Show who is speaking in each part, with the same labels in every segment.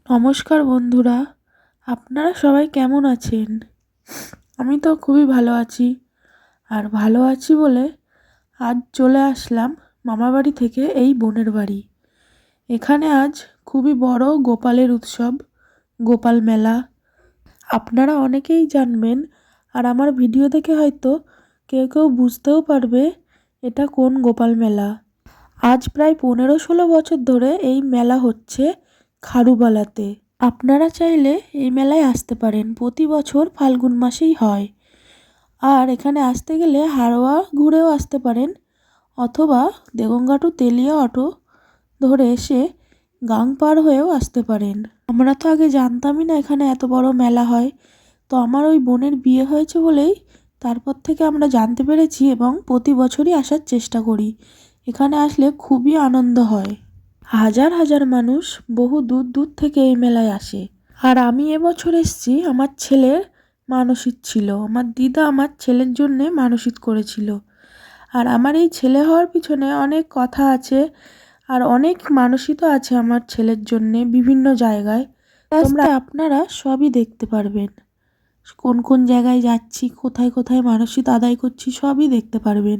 Speaker 1: নমস্কার বন্ধুরা, আপনারা সবাই কেমন আছেন? আমি তো খুবই ভালো আছি। আর ভালো আছি বলে আজ চলে আসলাম মামাবাড়ি থেকে এই বোনের বাড়ি। এখানে আজ খুবই বড় গোপালের উৎসব, গোপাল মেলা। আপনারা অনেকেই জানবেন, আর আমার ভিডিও দেখে হয়তো কেউ কেউ বুঝতেও পারবে এটা কোন গোপাল মেলা। আজ প্রায় 15-16 বছর ধরে এই মেলা হচ্ছে খারুবালাতে। আপনারা চাইলে এই মেলায় আসতে পারেন, প্রতি বছর ফাল্গুন মাসেই হয়। আর এখানে আসতে গেলে হাড়োয়া ঘুরেও আসতে পারেন, অথবা দেগঙ্গা টু তেলিয়া অটো ধরে এসে গাং পার হয়েও আসতে পারেন। আমরা তো আগে জানতামই না এখানে এত বড় মেলা হয়। তো আমার ওই বোনের বিয়ে হয়েছে বলেই তারপর থেকে আমরা জানতে পেরেছি এবং প্রতি বছরই আসার চেষ্টা করি। এখানে আসলে খুবই আনন্দ হয়। হাজার হাজার মানুষ বহু দূর দূর থেকে এই মেলায় আসে। আর আমি এবছর এসেছি, আমার ছেলের মানসিক ছিল। আমার দিদা আমার ছেলের জন্যে মানসিক করেছিল। আর আমার এই ছেলে হওয়ার পিছনে অনেক কথা আছে, আর অনেক মানসিকও আছে আমার ছেলের জন্যে বিভিন্ন জায়গায়। তোমরা আপনারা সবই দেখতে পারবেন, কোন কোন জায়গায় যাচ্ছি, কোথায় কোথায় মানসিক আদায় করছি, সবই দেখতে পারবেন।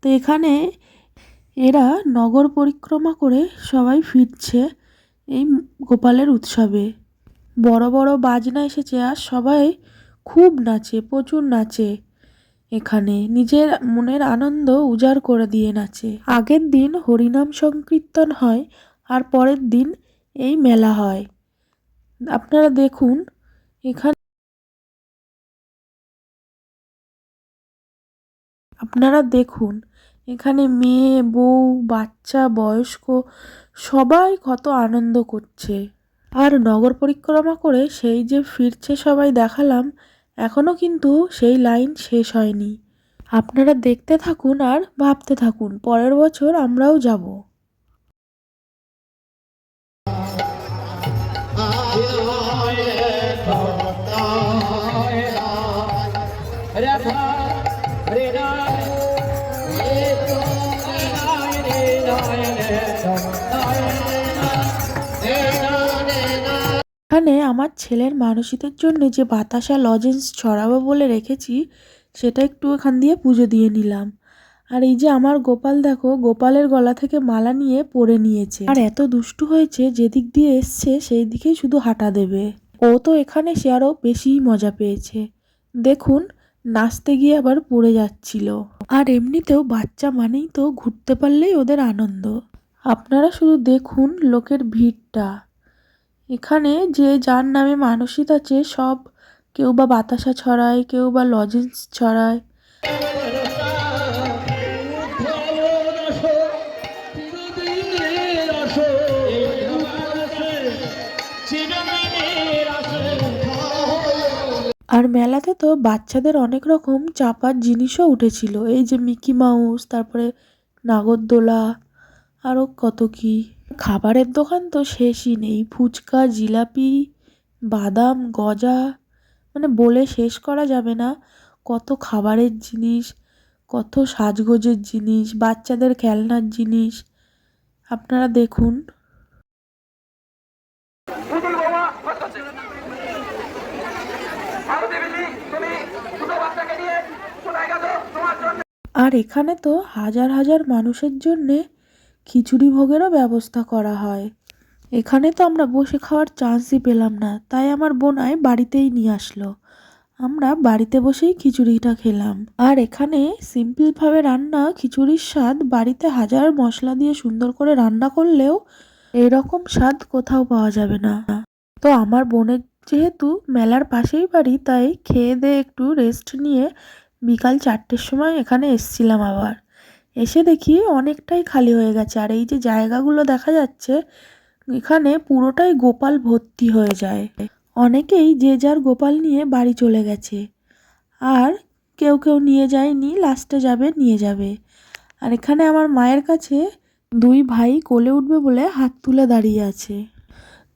Speaker 1: তো এখানে এরা নগর পরিক্রমা করে সবাই ফিরছে এই গোপালের উৎসবে। বড় বড় বাজনা এসেছে আর সবাই খুব নাচে, প্রচুর নাচে। এখানে নিজের মনের আনন্দ উজাড় করে দিয়ে নাচে। আগের দিন হরিনাম সংকীর্তন হয়, আর পরের দিন এই মেলা হয়। আপনারা দেখুন এখানে আপনারা দেখুন এখানে মেয়ে, বউ, বাচ্চা, বয়স্ক সবাই কত আনন্দ করছে। আর নগর পরিক্রমা করে সেই যে ফিরছে সবাই দেখালাম, এখনও কিন্তু সেই লাইন শেষ হয়নি। আপনারা দেখতে থাকুন আর ভাবতে থাকুন পরের বছর আমরাও যাব। এখানে আমার ছেলের মানসিকের জন্য যে বাতাসা লজেন্স ছড়াবো বলে রেখেছি, সেটা একটু এখান দিয়ে পুজো দিয়ে নিলাম। আর এই যে আমার গোপাল, দেখো গোপালের গলা থেকে মালা নিয়ে পরে নিয়েছে। আর এত দুষ্টু হয়েছে, যেদিক দিয়ে এসছে সেই দিকেই শুধু হাঁটা দেবে। ও তো এখানে সে আরও বেশিই মজা পেয়েছে। দেখুন নাচতে গিয়ে আবার পড়ে যাচ্ছিল। আর এমনিতেও বাচ্চা মানেই তো ঘুরতে পারলেই ওদের আনন্দ। আপনারা শুধু দেখুন লোকের ভিড়টা। এখানে যে যার নামে মানসিক আছে সব, কেউ বা বাতাসা ছড়ায়, কেউ বা লজেন্স ছড়ায়। আর মেলাতে তো বাচ্চাদের অনেক রকম চাপার জিনিসও উঠেছিল, এই যে মিকি মাউস, তারপরে নাগরদোলা, আরও কত কি। খাবারের দোকান তো শেষই নেই, ফুচকা, জিলাপি, বাদাম, গজা, মানে বলে শেষ করা যাবে না। কত খাবারের জিনিস, কত সাজগোজের জিনিস, বাচ্চাদের খেলনার জিনিস। আপনারা দেখুন। আর এখানে তো হাজার হাজার মানুষের জন্যে খিচুড়ি ভোগেরও ব্যবস্থা করা হয়। এখানে তো আমরা বসে খাওয়ার চান্সই পেলাম না, তাই আমার বোনাই বাড়িতেই নিয়ে আসলো। আমরা বাড়িতে বসেই খিচুড়িটা খেলাম। আর এখানে সিম্পলভাবে রান্না খিচুড়ির স্বাদ বাড়িতে হাজার মশলা দিয়ে সুন্দর করে রান্না করলেও এরকম স্বাদ কোথাও পাওয়া যাবে না। তো আমার বোনের যেহেতু মেলার পাশেই বাড়ি, তাই খেয়ে দিয়ে একটু রেস্ট নিয়ে বিকাল 4টের সময় এখানে এসছিলাম আবার। এসে দেখি অনেকটাই খালি হয়ে গেছে। আর এই যে জায়গাগুলো দেখা যাচ্ছে, এখানে পুরোটাই গোপাল ভর্তি হয়ে যায়। অনেকেই যে যার গোপাল নিয়ে বাড়ি চলে গেছে, আর কেউ কেউ নিয়ে যায়নি, লাস্টে যাবে নিয়ে যাবে। আর এখানে আমার মায়ের কাছে 2 ভাই কোলে উঠবে বলে হাত তুলে দাঁড়িয়ে আছে।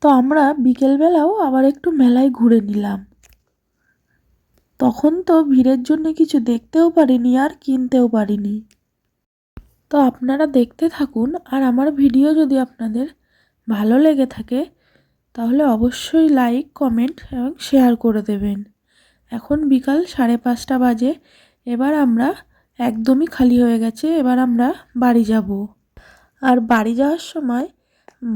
Speaker 1: তো আমরা বিকেলবেলাও আবার একটু মেলায় ঘুরে নিলাম। তখন তো ভিড়ের জন্য কিছু দেখতেও পারিনি আর কিনতেও পারিনি। তো আপনারা দেখতে থাকুন, আর আমার ভিডিও যদি আপনাদের ভালো লেগে থাকে তাহলে অবশ্যই লাইক, কমেন্ট এবং শেয়ার করে দেবেন। এখন বিকাল 5:30 বাজে। এবার আমরা একদমই খালি হয়ে গেছে, এবার আমরা বাড়ি যাব। আর বাড়ি যাওয়ার সময়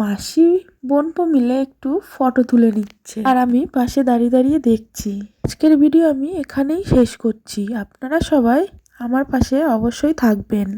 Speaker 1: মাসি বোনপো মিলে একটু ফটো তুলে নিচ্ছে, আর আমি পাশে দাঁড়িয়ে দাঁড়িয়ে দেখছি। আজকের ভিডিও আমি এখানেই শেষ করছি। আপনারা সবাই আমার পাশে অবশ্যই থাকবেন।